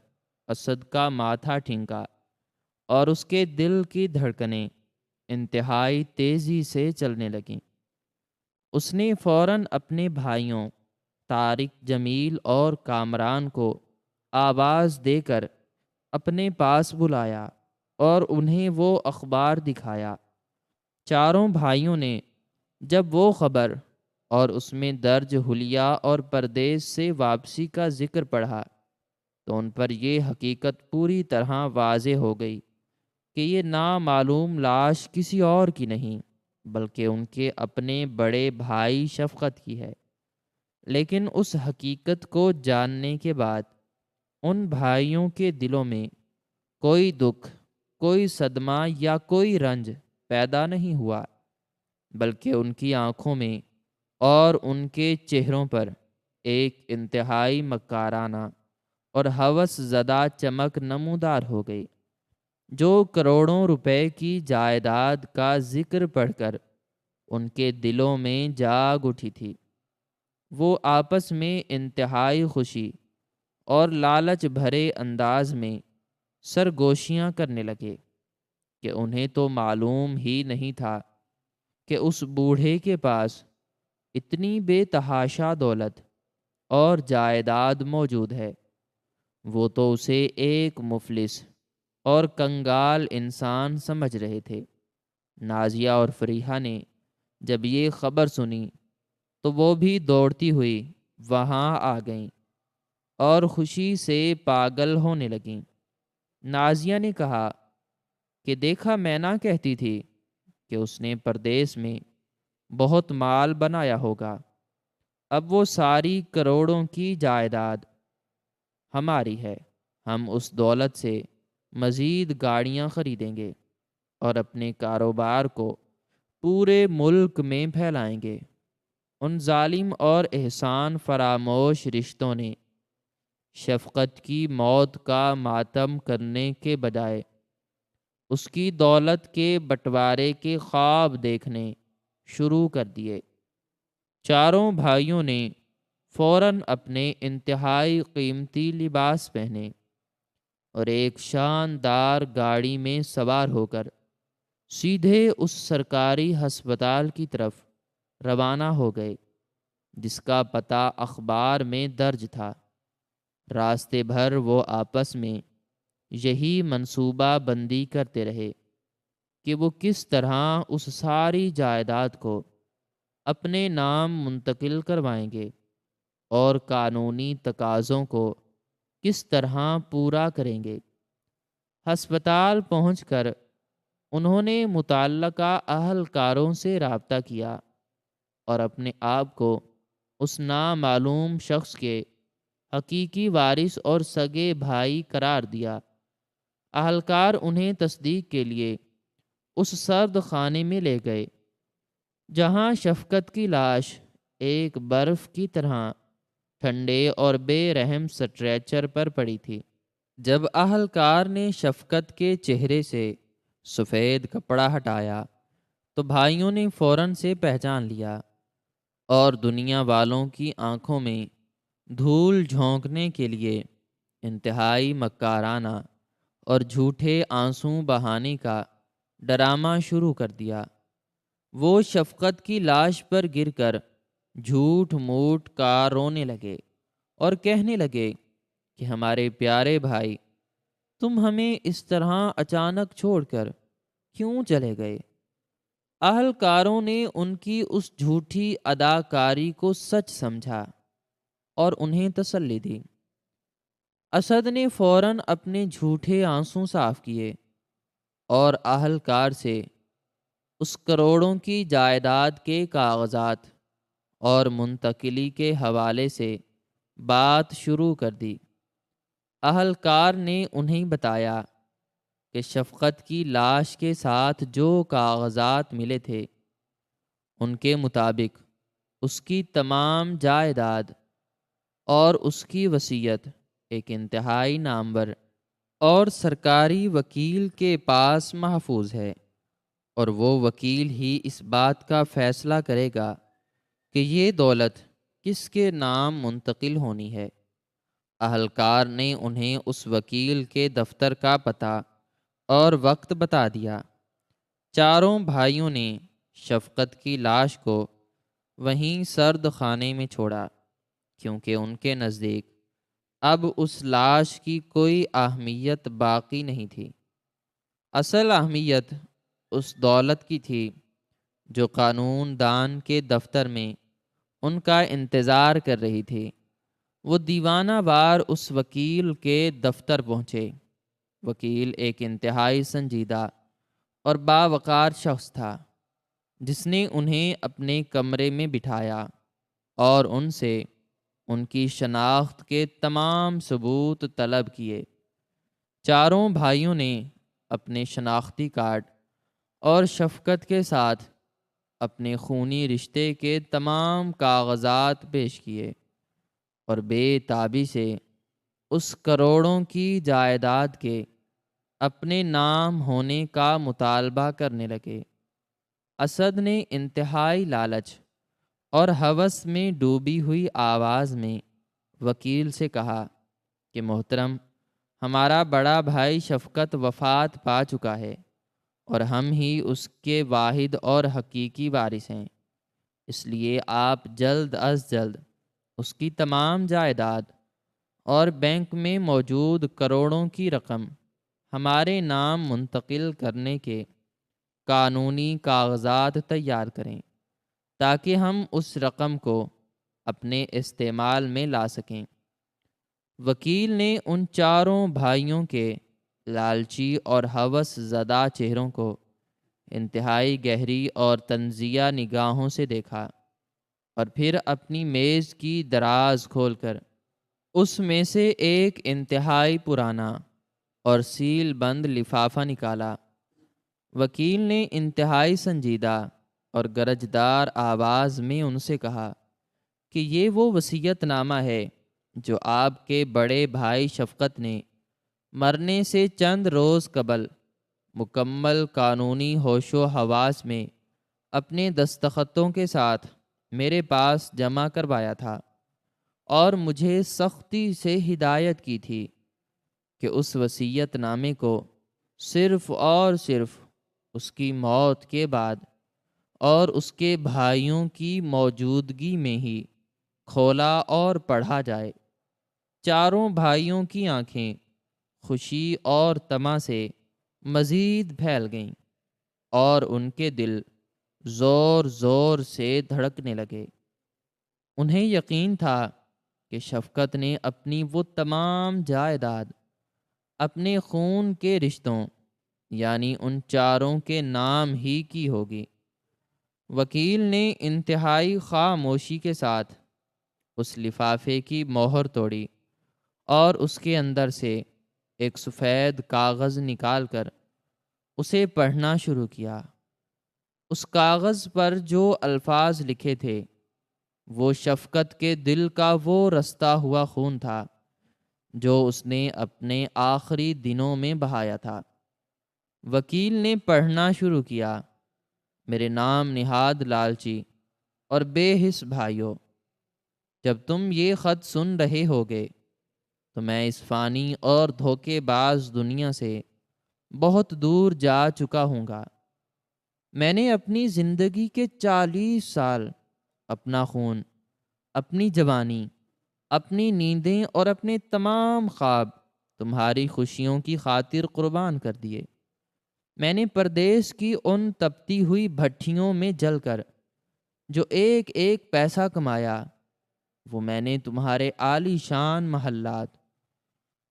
اسد کا ماتھا ٹھنکا اور اس کے دل کی دھڑکنیں انتہائی تیزی سے چلنے لگیں۔ اس نے فوراً اپنے بھائیوں طارق، جمیل اور کامران کو آواز دے کر اپنے پاس بلایا اور انہیں وہ اخبار دکھایا۔ چاروں بھائیوں نے جب وہ خبر اور اس میں درج حلیہ اور پردیس سے واپسی کا ذکر پڑھا تو ان پر یہ حقیقت پوری طرح واضح ہو گئی کہ یہ نامعلوم لاش کسی اور کی نہیں بلکہ ان کے اپنے بڑے بھائی شفقت کی ہے۔ لیکن اس حقیقت کو جاننے کے بعد ان بھائیوں کے دلوں میں کوئی دکھ، کوئی صدمہ یا کوئی رنج پیدا نہیں ہوا، بلکہ ان کی آنکھوں میں اور ان کے چہروں پر ایک انتہائی مکارانہ اور ہوس زدہ چمک نمودار ہو گئی، جو کروڑوں روپے کی جائیداد کا ذکر پڑھ کر ان کے دلوں میں جاگ اٹھی تھی۔ وہ آپس میں انتہائی خوشی اور لالچ بھرے انداز میں سرگوشیاں کرنے لگے کہ انہیں تو معلوم ہی نہیں تھا کہ اس بوڑھے کے پاس اتنی بے تحاشا دولت اور جائیداد موجود ہے۔ وہ تو اسے ایک مفلس اور کنگال انسان سمجھ رہے تھے۔ نازیہ اور فریحہ نے جب یہ خبر سنی تو وہ بھی دوڑتی ہوئی وہاں آ گئیں اور خوشی سے پاگل ہونے لگیں۔ نازیہ نے کہا کہ دیکھا، میں نہ کہتی تھی کہ اس نے پردیس میں بہت مال بنایا ہوگا، اب وہ ساری کروڑوں کی جائیداد ہماری ہے، ہم اس دولت سے مزید گاڑیاں خریدیں گے اور اپنے کاروبار کو پورے ملک میں پھیلائیں گے۔ ان ظالم اور احسان فراموش رشتوں نے شفقت کی موت کا ماتم کرنے کے بجائے اس کی دولت کے بٹوارے کے خواب دیکھنے شروع کر دیے۔ چاروں بھائیوں نے فوراً اپنے انتہائی قیمتی لباس پہنے اور ایک شاندار گاڑی میں سوار ہو کر سیدھے اس سرکاری ہسپتال کی طرف روانہ ہو گئے جس کا پتہ اخبار میں درج تھا۔ راستے بھر وہ آپس میں یہی منصوبہ بندی کرتے رہے کہ وہ کس طرح اس ساری جائیداد کو اپنے نام منتقل کروائیں گے اور قانونی تقاضوں کو کس طرح پورا کریں گے۔ ہسپتال پہنچ کر انہوں نے متعلقہ اہلکاروں سے رابطہ کیا اور اپنے آپ کو اس نامعلوم شخص کے حقیقی وارث اور سگے بھائی قرار دیا۔ اہلکار انہیں تصدیق کے لیے اس سرد خانے میں لے گئے جہاں شفقت کی لاش ایک برف کی طرح ٹھنڈے اور بے رحم سٹریچر پر پڑی تھی۔ جب اہلکار نے شفقت کے چہرے سے سفید کپڑا ہٹایا تو بھائیوں نے فوراً سے پہچان لیا اور دنیا والوں کی آنکھوں میں دھول جھونکنے کے لیے انتہائی مکارانہ اور جھوٹے آنسو بہانے کا ڈرامہ شروع کر دیا۔ وہ شفقت کی لاش پر گر کر جھوٹ موٹ کا رونے لگے اور کہنے لگے کہ ہمارے پیارے بھائی، تم ہمیں اس طرح اچانک چھوڑ کر کیوں چلے گئے؟ اہلکاروں نے ان کی اس جھوٹی اداکاری کو سچ سمجھا اور انہیں تسلی دی۔ اسد نے فوراً اپنے جھوٹے آنسو صاف کیے اور اہلکار سے اس کروڑوں کی جائیداد کے کاغذات اور منتقلی کے حوالے سے بات شروع کر دی۔ اہلکار نے انہیں بتایا کہ شفقت کی لاش کے ساتھ جو کاغذات ملے تھے ان کے مطابق اس کی تمام جائیداد اور اس کی وصیت ایک انتہائی نامور اور سرکاری وکیل کے پاس محفوظ ہے، اور وہ وکیل ہی اس بات کا فیصلہ کرے گا کہ یہ دولت کس کے نام منتقل ہونی ہے۔ اہلکار نے انہیں اس وکیل کے دفتر کا پتہ اور وقت بتا دیا۔ چاروں بھائیوں نے شفقت کی لاش کو وہیں سرد خانے میں چھوڑا کیونکہ ان کے نزدیک اب اس لاش کی کوئی اہمیت باقی نہیں تھی۔ اصل اہمیت اس دولت کی تھی جو قانون دان کے دفتر میں ان کا انتظار کر رہی تھی۔ وہ دیوانہ وار اس وکیل کے دفتر پہنچے۔ وکیل ایک انتہائی سنجیدہ اور باوقار شخص تھا جس نے انہیں اپنے کمرے میں بٹھایا اور ان سے ان کی شناخت کے تمام ثبوت طلب کیے۔ چاروں بھائیوں نے اپنے شناختی کارڈ اور شفقت کے ساتھ اپنے خونی رشتے کے تمام کاغذات پیش کیے اور بے تابی سے اس کروڑوں کی جائیداد کے اپنے نام ہونے کا مطالبہ کرنے لگے۔ اسد نے انتہائی لالچ اور ہوس میں ڈوبی ہوئی آواز میں وکیل سے کہا کہ محترم، ہمارا بڑا بھائی شفقت وفات پا چکا ہے اور ہم ہی اس کے واحد اور حقیقی وارث ہیں، اس لیے آپ جلد از جلد اس کی تمام جائیداد اور بینک میں موجود کروڑوں کی رقم ہمارے نام منتقل کرنے کے قانونی کاغذات تیار کریں تاکہ ہم اس رقم کو اپنے استعمال میں لا سکیں۔ وکیل نے ان چاروں بھائیوں کے لالچی اور ہوس زدہ چہروں کو انتہائی گہری اور تنزیہ نگاہوں سے دیکھا، اور پھر اپنی میز کی دراز کھول کر اس میں سے ایک انتہائی پرانا اور سیل بند لفافہ نکالا۔ وکیل نے انتہائی سنجیدہ اور گرجدار آواز میں ان سے کہا کہ یہ وہ وصیت نامہ ہے جو آپ کے بڑے بھائی شفقت نے مرنے سے چند روز قبل مکمل قانونی ہوش و حواس میں اپنے دستخطوں کے ساتھ میرے پاس جمع کروایا تھا، اور مجھے سختی سے ہدایت کی تھی کہ اس وصیت نامے کو صرف اور صرف اس کی موت کے بعد اور اس کے بھائیوں کی موجودگی میں ہی کھولا اور پڑھا جائے۔ چاروں بھائیوں کی آنکھیں خوشی اور طمع سے مزید پھیل گئیں، اور ان کے دل زور زور سے دھڑکنے لگے۔ انہیں یقین تھا کہ شفقت نے اپنی وہ تمام جائیداد اپنے خون کے رشتوں یعنی ان چاروں کے نام ہی کی ہوگی۔ وکیل نے انتہائی خاموشی کے ساتھ اس لفافے کی مہر توڑی اور اس کے اندر سے ایک سفید کاغذ نکال کر اسے پڑھنا شروع کیا۔ اس کاغذ پر جو الفاظ لکھے تھے وہ شفقت کے دل کا وہ رستا ہوا خون تھا جو اس نے اپنے آخری دنوں میں بہایا تھا۔ وکیل نے پڑھنا شروع کیا: میرے نام نہاد لالچی اور بے حس بھائیوں، جب تم یہ خط سن رہے ہوگے تو میں اس فانی اور دھوکے باز دنیا سے بہت دور جا چکا ہوں گا۔ میں نے اپنی زندگی کے 40 سال اپنا خون، اپنی جوانی، اپنی نیندیں اور اپنے تمام خواب تمہاری خوشیوں کی خاطر قربان کر دیے۔ میں نے پردیس کی ان تپتی ہوئی بھٹھیوں میں جل کر جو ایک ایک پیسہ کمایا، وہ میں نے تمہارے عالی شان محلات،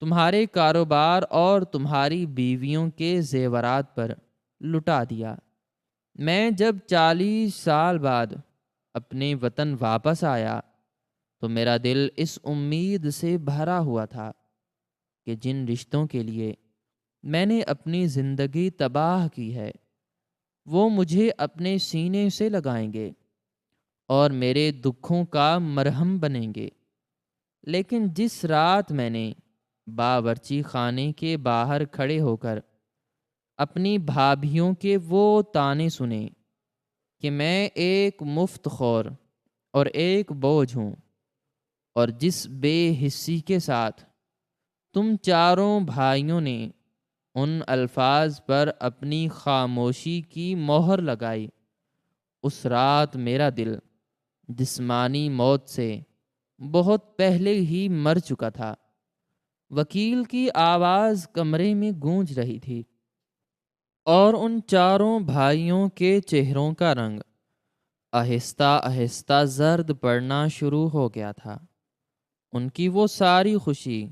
تمہارے کاروبار اور تمہاری بیویوں کے زیورات پر لٹا دیا۔ میں جب 40 سال بعد اپنے وطن واپس آیا تو میرا دل اس امید سے بھرا ہوا تھا کہ جن رشتوں کے لیے میں نے اپنی زندگی تباہ کی ہے وہ مجھے اپنے سینے سے لگائیں گے اور میرے دکھوں کا مرہم بنیں گے۔ لیکن جس رات میں نے باورچی خانے کے باہر کھڑے ہو کر اپنی بھابھیوں کے وہ طعنے سنے کہ میں ایک مفت خور اور ایک بوجھ ہوں، اور جس بے حسی کے ساتھ تم چاروں بھائیوں نے ان الفاظ پر اپنی خاموشی کی مہر لگائی، اس رات میرا دل جسمانی موت سے بہت پہلے ہی مر چکا تھا۔ وکیل کی آواز کمرے میں گونج رہی تھی، اور ان چاروں بھائیوں کے چہروں کا رنگ آہستہ آہستہ زرد پڑنا شروع ہو گیا تھا۔ ان کی وہ ساری خوشی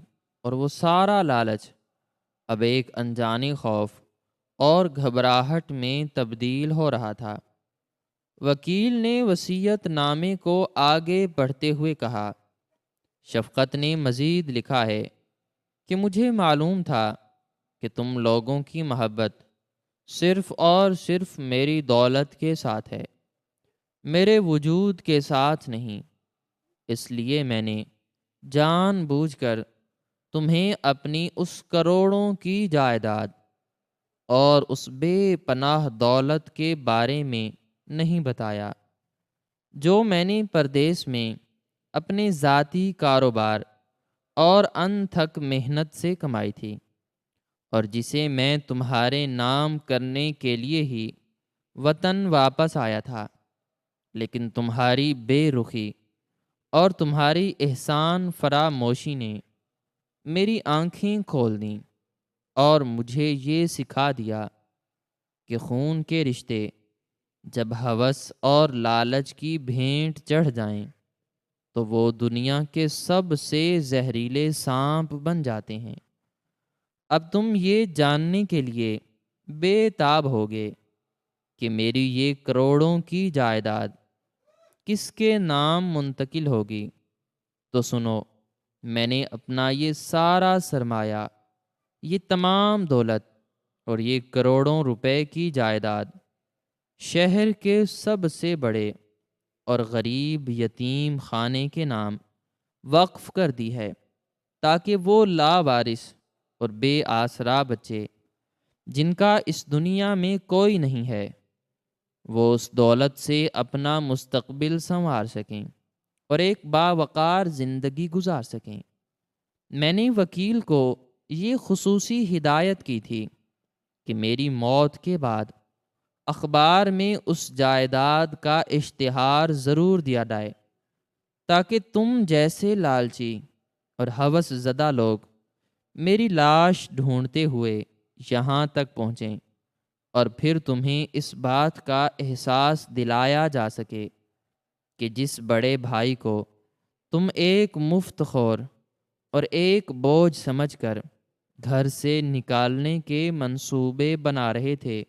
اور وہ سارا لالچ اب ایک انجانے خوف اور گھبراہٹ میں تبدیل ہو رہا تھا۔ وکیل نے وصیت نامے کو آگے پڑھتے ہوئے کہا: شفقت نے مزید لکھا ہے کہ مجھے معلوم تھا کہ تم لوگوں کی محبت صرف اور صرف میری دولت کے ساتھ ہے، میرے وجود کے ساتھ نہیں۔ اس لیے میں نے جان بوجھ کر تمہیں اپنی اس کروڑوں کی جائیداد اور اس بے پناہ دولت کے بارے میں نہیں بتایا جو میں نے پردیس میں اپنے ذاتی کاروبار اور انتھک محنت سے کمائی تھی، اور جسے میں تمہارے نام کرنے کے لیے ہی وطن واپس آیا تھا۔ لیکن تمہاری بے رخی اور تمہاری احسان فراموشی نے میری آنکھیں کھول دیں اور مجھے یہ سکھا دیا کہ خون کے رشتے جب ہوس اور لالچ کی بھینٹ چڑھ جائیں تو وہ دنیا کے سب سے زہریلے سانپ بن جاتے ہیں۔ اب تم یہ جاننے کے لیے بے تاب ہوگے کہ میری یہ کروڑوں کی جائیداد کس کے نام منتقل ہوگی، تو سنو، میں نے اپنا یہ سارا سرمایہ، یہ تمام دولت اور یہ کروڑوں روپے کی جائیداد شہر کے سب سے بڑے اور غریب یتیم خانے کے نام وقف کر دی ہے، تاکہ وہ لاوارث اور بے آسرا بچے جن کا اس دنیا میں کوئی نہیں ہے، وہ اس دولت سے اپنا مستقبل سنوار سکیں اور ایک باوقار زندگی گزار سکیں۔ میں نے وکیل کو یہ خصوصی ہدایت کی تھی کہ میری موت کے بعد اخبار میں اس جائیداد کا اشتہار ضرور دیا جائے، تاکہ تم جیسے لالچی اور ہوس زدہ لوگ میری لاش ڈھونڈتے ہوئے یہاں تک پہنچیں، اور پھر تمہیں اس بات کا احساس دلایا جا سکے کہ جس بڑے بھائی کو تم ایک مفت خور اور ایک بوجھ سمجھ کر گھر سے نکالنے کے منصوبے بنا رہے تھے،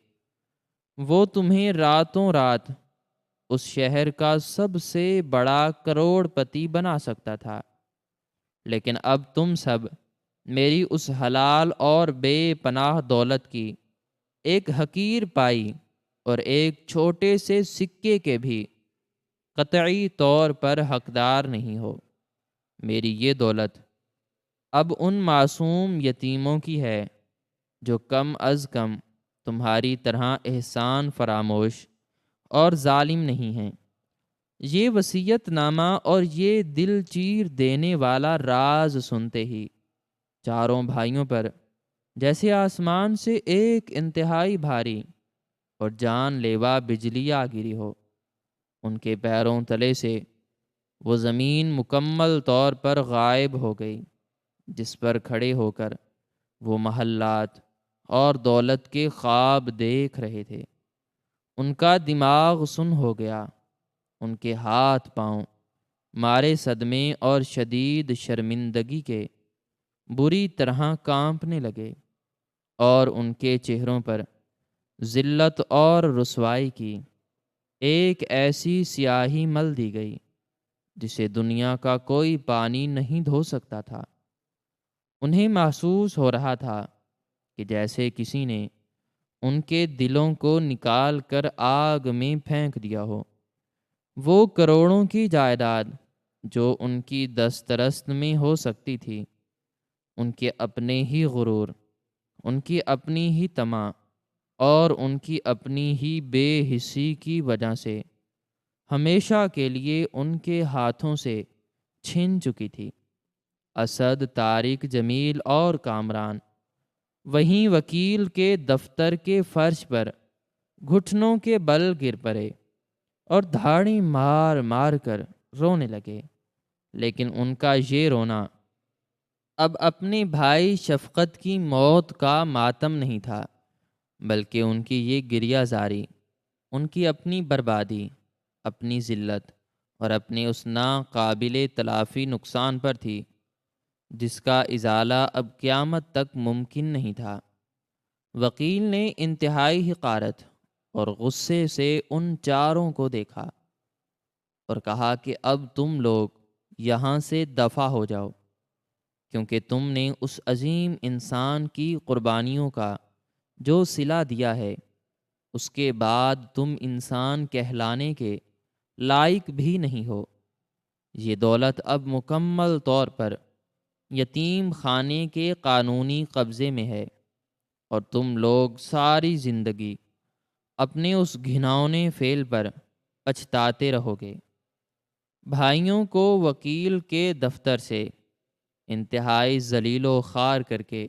وہ تمہیں راتوں رات اس شہر کا سب سے بڑا کروڑ پتی بنا سکتا تھا۔ لیکن اب تم سب میری اس حلال اور بے پناہ دولت کی ایک حقیر پائی اور ایک چھوٹے سے سکے کے بھی قطعی طور پر حقدار نہیں ہو۔ میری یہ دولت اب ان معصوم یتیموں کی ہے جو کم از کم تمہاری طرح احسان فراموش اور ظالم نہیں ہیں۔ یہ وصیت نامہ اور یہ دل چیر دینے والا راز سنتے ہی چاروں بھائیوں پر جیسے آسمان سے ایک انتہائی بھاری اور جان لیوا بجلی آ گری ہو۔ ان کے پیروں تلے سے وہ زمین مکمل طور پر غائب ہو گئی جس پر کھڑے ہو کر وہ محلات اور دولت کے خواب دیکھ رہے تھے۔ ان کا دماغ سن ہو گیا، ان کے ہاتھ پاؤں مارے صدمے اور شدید شرمندگی کے بری طرح کانپنے لگے، اور ان کے چہروں پر ذلت اور رسوائی کی ایک ایسی سیاہی مل دی گئی جسے دنیا کا کوئی پانی نہیں دھو سکتا تھا۔ انہیں محسوس ہو رہا تھا کہ جیسے کسی نے ان کے دلوں کو نکال کر آگ میں پھینک دیا ہو۔ وہ کروڑوں کی جائیداد جو ان کی دسترست میں ہو سکتی تھی، ان کے اپنے ہی غرور، ان کی اپنی ہی طمع اور ان کی اپنی ہی بے حسی کی وجہ سے ہمیشہ کے لیے ان کے ہاتھوں سے چھن چکی تھی۔ اسد، طارق، جمیل اور کامران وہیں وکیل کے دفتر کے فرش پر گھٹنوں کے بل گر پڑے اور دھاڑی مار مار کر رونے لگے، لیکن ان کا یہ رونا اب اپنے بھائی شفقت کی موت کا ماتم نہیں تھا، بلکہ ان کی یہ گریہ زاری ان کی اپنی بربادی، اپنی ذلت اور اپنے اس ناقابل تلافی نقصان پر تھی جس کا ازالہ اب قیامت تک ممکن نہیں تھا۔ وکیل نے انتہائی حقارت اور غصے سے ان چاروں کو دیکھا اور کہا کہ اب تم لوگ یہاں سے دفع ہو جاؤ، کیونکہ تم نے اس عظیم انسان کی قربانیوں کا جو صلہ دیا ہے، اس کے بعد تم انسان کہلانے کے لائق بھی نہیں ہو۔ یہ دولت اب مکمل طور پر یتیم خانے کے قانونی قبضے میں ہے، اور تم لوگ ساری زندگی اپنے اس گھناؤنے فعل پر پچھتاتے رہو گے۔ بھائیوں کو وکیل کے دفتر سے انتہائی ذلیل و خوار کر کے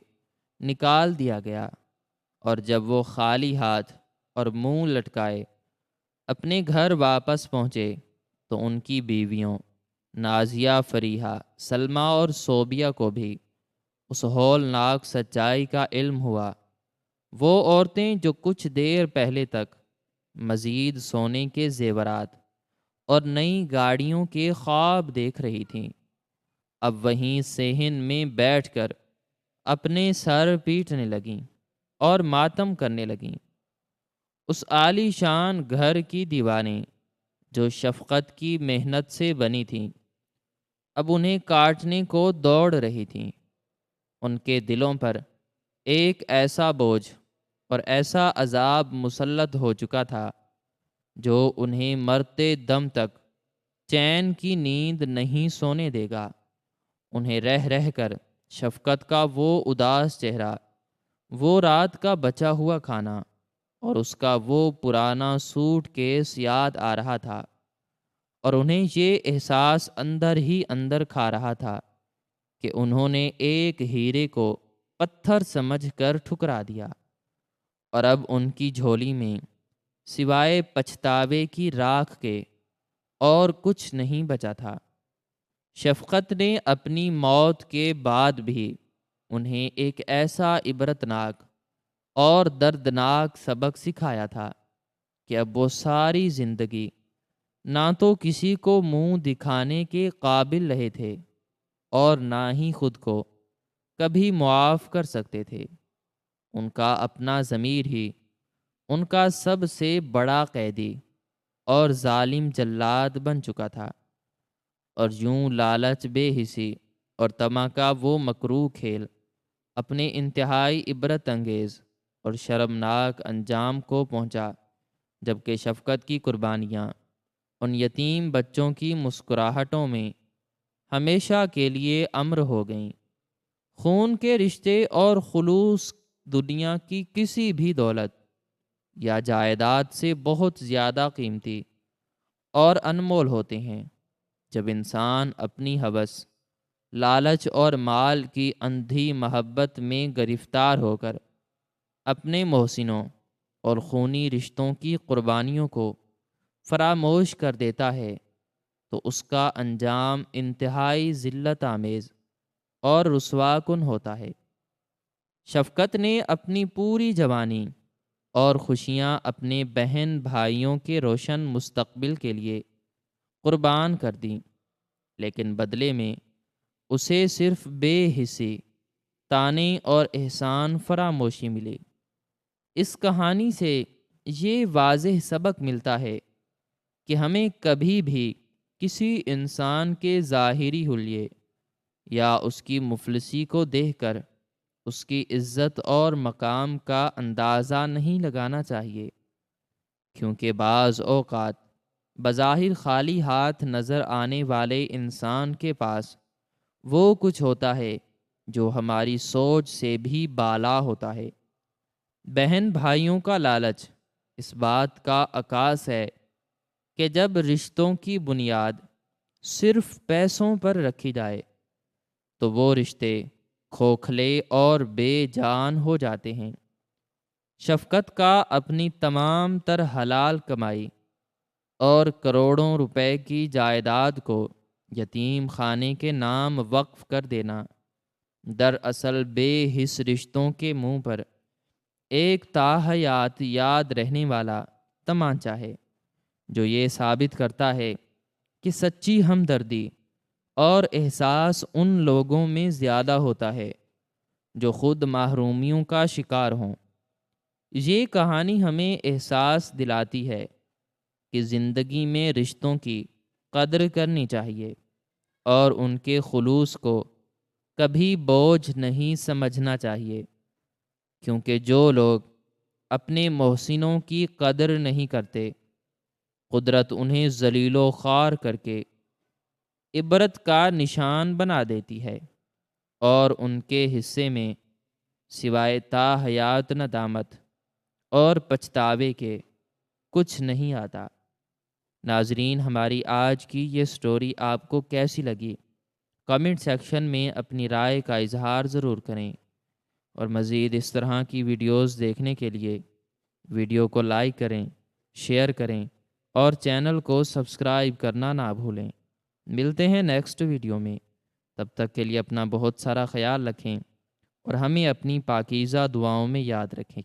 نکال دیا گیا، اور جب وہ خالی ہاتھ اور منہ لٹکائے اپنے گھر واپس پہنچے تو ان کی بیویوں نازیہ، فریحہ، سلمیٰ اور صوبیہ کو بھی اس ہولناک سچائی کا علم ہوا۔ وہ عورتیں جو کچھ دیر پہلے تک مزید سونے کے زیورات اور نئی گاڑیوں کے خواب دیکھ رہی تھیں، اب وہیں صحن میں بیٹھ کر اپنے سر پیٹنے لگیں اور ماتم کرنے لگیں۔ اس عالی شان گھر کی دیواریں جو شفقت کی محنت سے بنی تھیں اب انہیں کاٹنے کو دوڑ رہی تھیں۔ ان کے دلوں پر ایک ایسا بوجھ اور ایسا عذاب مسلط ہو چکا تھا جو انہیں مرتے دم تک چین کی نیند نہیں سونے دے گا۔ انہیں رہ رہ کر شفقت کا وہ اداس چہرہ، وہ رات کا بچا ہوا کھانا اور اس کا وہ پرانا سوٹ کیس یاد آ رہا تھا، اور انہیں یہ احساس اندر ہی اندر کھا رہا تھا کہ انہوں نے ایک ہیرے کو پتھر سمجھ کر ٹھکرا دیا، اور اب ان کی جھولی میں سوائے پچھتاوے کی راکھ کے اور کچھ نہیں بچا تھا۔ شفقت نے اپنی موت کے بعد بھی انہیں ایک ایسا عبرتناک اور دردناک سبق سکھایا تھا کہ اب وہ ساری زندگی نہ تو کسی کو منہ دکھانے کے قابل رہے تھے اور نہ ہی خود کو کبھی معاف کر سکتے تھے۔ ان کا اپنا ضمیر ہی ان کا سب سے بڑا قیدی اور ظالم جلاد بن چکا تھا، اور یوں لالچ، بے حسی اور طمع کا وہ مکروہ کھیل اپنے انتہائی عبرت انگیز اور شرمناک انجام کو پہنچا، جبکہ شفقت کی قربانیاں ان یتیم بچوں کی مسکراہٹوں میں ہمیشہ کے لیے امر ہو گئیں۔ خون کے رشتے اور خلوص دنیا کی کسی بھی دولت یا جائیداد سے بہت زیادہ قیمتی اور انمول ہوتے ہیں۔ جب انسان اپنی ہوس، لالچ اور مال کی اندھی محبت میں گرفتار ہو کر اپنے محسنوں اور خونی رشتوں کی قربانیوں کو فراموش کر دیتا ہے تو اس کا انجام انتہائی ذلت آمیز اور رسوا کن ہوتا ہے۔ شفقت نے اپنی پوری جوانی اور خوشیاں اپنے بہن بھائیوں کے روشن مستقبل کے لیے قربان کر دیں، لیکن بدلے میں اسے صرف بے حسی، طعنے اور احسان فراموشی ملی۔ اس کہانی سے یہ واضح سبق ملتا ہے کہ ہمیں کبھی بھی کسی انسان کے ظاہری حلیے یا اس کی مفلسی کو دیکھ کر اس کی عزت اور مقام کا اندازہ نہیں لگانا چاہیے، کیونکہ بعض اوقات بظاہر خالی ہاتھ نظر آنے والے انسان کے پاس وہ کچھ ہوتا ہے جو ہماری سوچ سے بھی بالا ہوتا ہے۔ بہن بھائیوں کا لالچ اس بات کا عکاس ہے کہ جب رشتوں کی بنیاد صرف پیسوں پر رکھی جائے تو وہ رشتے کھوکھلے اور بے جان ہو جاتے ہیں۔ شفقت کا اپنی تمام تر حلال کمائی اور کروڑوں روپے کی جائیداد کو یتیم خانے کے نام وقف کر دینا دراصل بے حس رشتوں کے منہ پر ایک تاحیات یاد رہنے والا تمانچہ ہے، جو یہ ثابت کرتا ہے کہ سچی ہمدردی اور احساس ان لوگوں میں زیادہ ہوتا ہے جو خود محرومیوں کا شکار ہوں۔ یہ کہانی ہمیں احساس دلاتی ہے کہ زندگی میں رشتوں کی قدر کرنی چاہیے اور ان کے خلوص کو کبھی بوجھ نہیں سمجھنا چاہیے، کیونکہ جو لوگ اپنے محسنوں کی قدر نہیں کرتے، قدرت انہیں ذلیل و خوار کر کے عبرت کا نشان بنا دیتی ہے، اور ان کے حصے میں سوائے تاحیات ندامت اور پچھتاوے کے کچھ نہیں آتا۔ ناظرین، ہماری آج کی یہ سٹوری آپ کو کیسی لگی؟ کمنٹ سیکشن میں اپنی رائے کا اظہار ضرور کریں، اور مزید اس طرح کی ویڈیوز دیکھنے کے لیے ویڈیو کو لائک کریں، شیئر کریں اور چینل کو سبسکرائب کرنا نہ بھولیں۔ ملتے ہیں نیکسٹ ویڈیو میں، تب تک کے لیے اپنا بہت سارا خیال رکھیں اور ہمیں اپنی پاکیزہ دعاؤں میں یاد رکھیں۔